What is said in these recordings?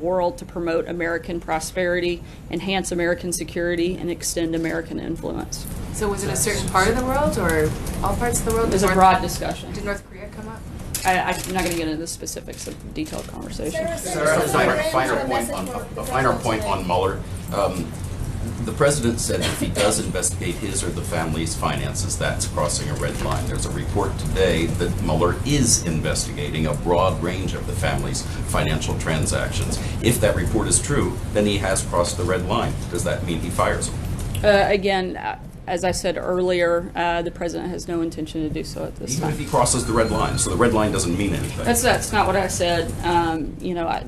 world to promote American prosperity, enhance American security, and extend American influence. So was it a certain part of the world or all parts of the world? It was a broad discussion. Did North Korea come up? I'm not going to get into the specifics of detailed conversation. Sarah, a finer point on Mueller. The president said if he does investigate his or the family's finances, that's crossing a red line. There's a report today that Mueller is investigating a broad range of the family's financial transactions. If that report is true, then he has crossed the red line. Does that mean he fires him? Again, as I said earlier, the president has no intention to do so at this time. Even if he crosses the red line, so the red line doesn't mean anything. That's not what I said. I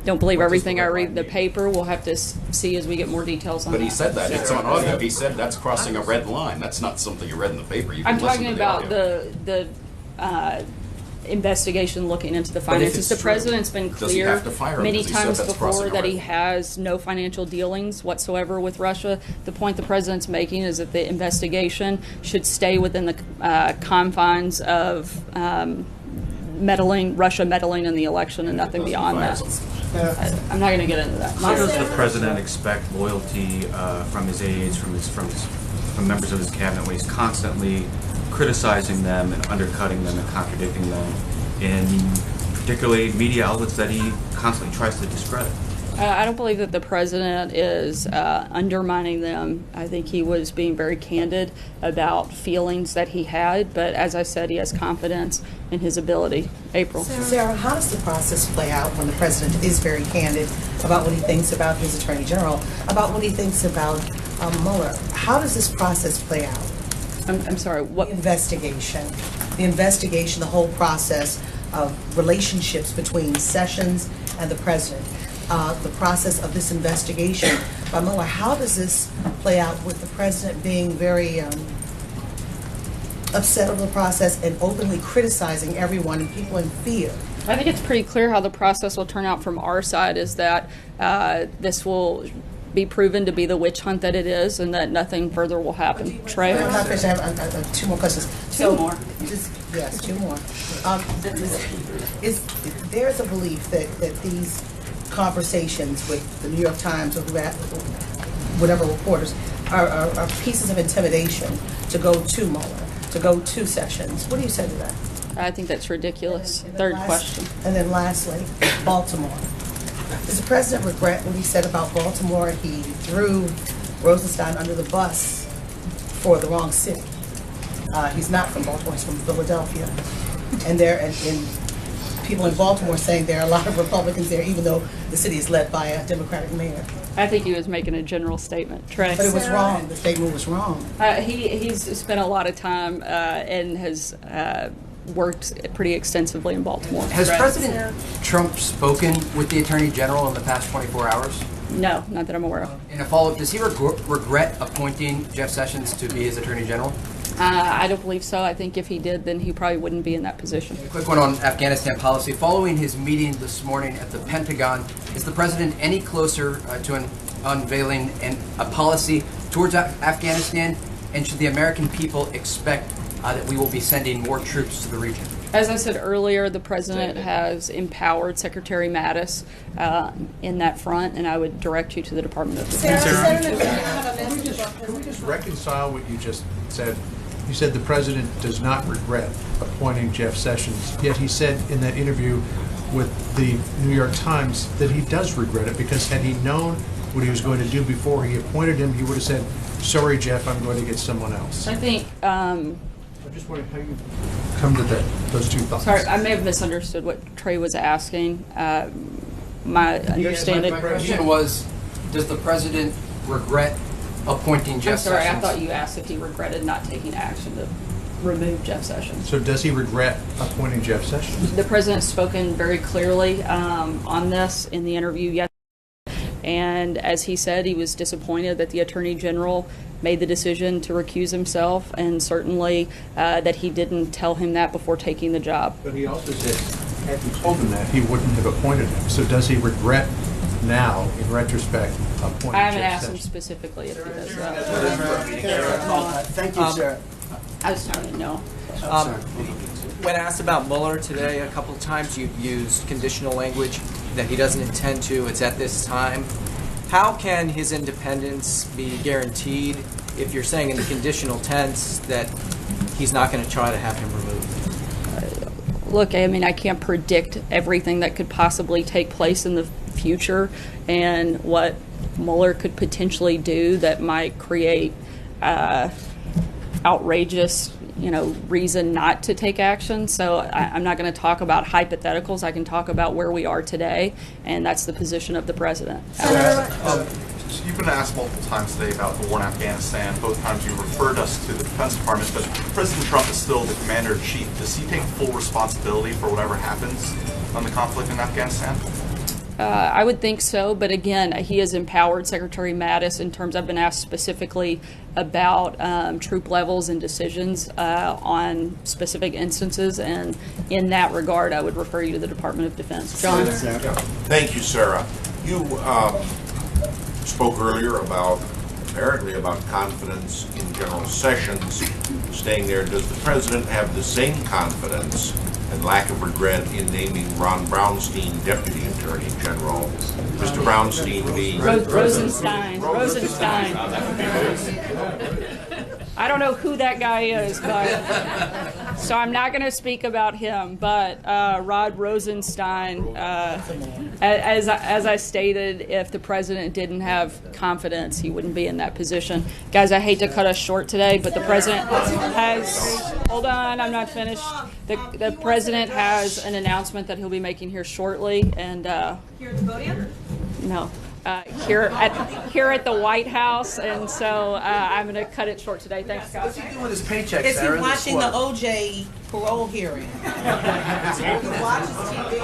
don't believe everything I read in the paper. We'll have to see as we get more details on that. But he said that. It's on audio. He said that's crossing a red line. That's not something you read in the paper. You can I'm listen talking to about audio. the investigation looking into the finances. The president's been clear many times before that he has no financial dealings whatsoever with Russia. The point the president's making is that the investigation should stay within the confines of Russia meddling in the election and nothing beyond that. I'm not going to get into that. How does the president expect loyalty from his aides, from members of his cabinet, when he's constantly criticizing them and undercutting them and contradicting them in particularly media outlets that he constantly tries to discredit? I don't believe that the president is undermining them. I think he was being very candid about feelings that he had, but as I said, he has confidence in his ability. April. Sarah, how does the process play out when the president is very candid about what he thinks about his attorney general, about what he thinks about Mueller? How does this process play out? I'm sorry, what? The investigation, the whole process of relationships between Sessions and the president. The process of this investigation by Mueller. How does this play out with the president being very upset over the process and openly criticizing everyone and people in fear? I think it's pretty clear how the process will turn out from our side is that this will be proven to be the witch hunt that it is and that nothing further will happen. Trey? I have two more questions. Two more. Yes, two more. There's a belief that these conversations with the New York Times or whatever reporters are pieces of intimidation to go to Mueller, to go to Sessions. What do you say to that? I think that's ridiculous. Third question. And then lastly, Baltimore. Does the president regret what he said about Baltimore? He threw Rosenstein under the bus for the wrong city. He's not from Baltimore, he's from Philadelphia. And people in Baltimore saying there are a lot of Republicans there, even though the city is led by a Democratic mayor. I think he was making a general statement. Trey? But it was wrong. The statement was wrong. He's spent a lot of time and has worked pretty extensively in Baltimore. Has President Trump spoken with the Attorney General in the past 24 hours? No, not that I'm aware of. In a follow-up, does he regret appointing Jeff Sessions to be his Attorney General? I don't believe so. I think if he did, then he probably wouldn't be in that position. A quick one on Afghanistan policy. Following his meeting this morning at the Pentagon, is the president any closer to unveiling a policy towards Afghanistan? And should the American people expect that we will be sending more troops to the region? As I said earlier, the president has empowered Secretary Mattis in that front, and I would direct you to the Department of Defense. Can we just reconcile what you just said? You said the president does not regret appointing Jeff Sessions, yet he said in that interview with the New York Times that he does regret it because had he known what he was going to do before he appointed him, he would have said, sorry, Jeff, I'm going to get someone else. I think... I'm just wondering how you come to those two thoughts. Sorry, I may have misunderstood what Trey was asking. My understanding... My question was, does the president regret appointing Jeff Sessions? I'm sorry, I thought you asked if he regretted not taking action to remove Jeff Sessions. So does he regret appointing Jeff Sessions? The president's spoken very clearly on this in the interview yesterday. And as he said, he was disappointed that the Attorney General made the decision to recuse himself, and certainly that he didn't tell him that before taking the job. But he also said, had he told him that, he wouldn't have appointed him. So does he regret now, in retrospect, appointing I haven't Jeff asked him Sessions? specifically if he does that. Thank you, Sarah. I was telling you no. When asked about Mueller today a couple of times, you've used conditional language. that he doesn't intend to. It's at this time. How can his independence be guaranteed if you're saying in the conditional tense that he's not going to try to have him removed? Look, I mean, I can't predict everything that could possibly take place in the future and what Mueller could potentially do that might create outrageous, reason not to take action. So I'm not going to talk about hypotheticals. I can talk about where we are today, and that's the position of the president. You've been asked multiple times today about the war in Afghanistan. Both times you referred us to the Defense Department, but President Trump is still the commander-in-chief. Does he take full responsibility for whatever happens on the conflict in Afghanistan? I would think so, but again, he has empowered Secretary Mattis in terms, I've been asked specifically about troop levels and decisions on specific instances, and in that regard, I would refer you to the Department of Defense. John? Thank you, Sarah. You spoke earlier apparently about confidence in General Sessions staying there. Does the President have the same confidence and lack of regret in naming Ron Brownstein Deputy Attorney General? Mr. Brownstein being... Rosenstein. I don't know who that guy is, but so I'm not going to speak about him. But Rod Rosenstein, as I stated, if the president didn't have confidence, he wouldn't be in that position. Guys, I hate to cut us short today, but the president has. Hold on, I'm not finished. The president has an announcement that he'll be making here shortly, and Here at the podium? no. Here at the White House, and so I'm going to cut it short today. Thanks, guys. What's he doing with his paycheck, Is he Sarah? watching the OJ parole hearing? He watches TV.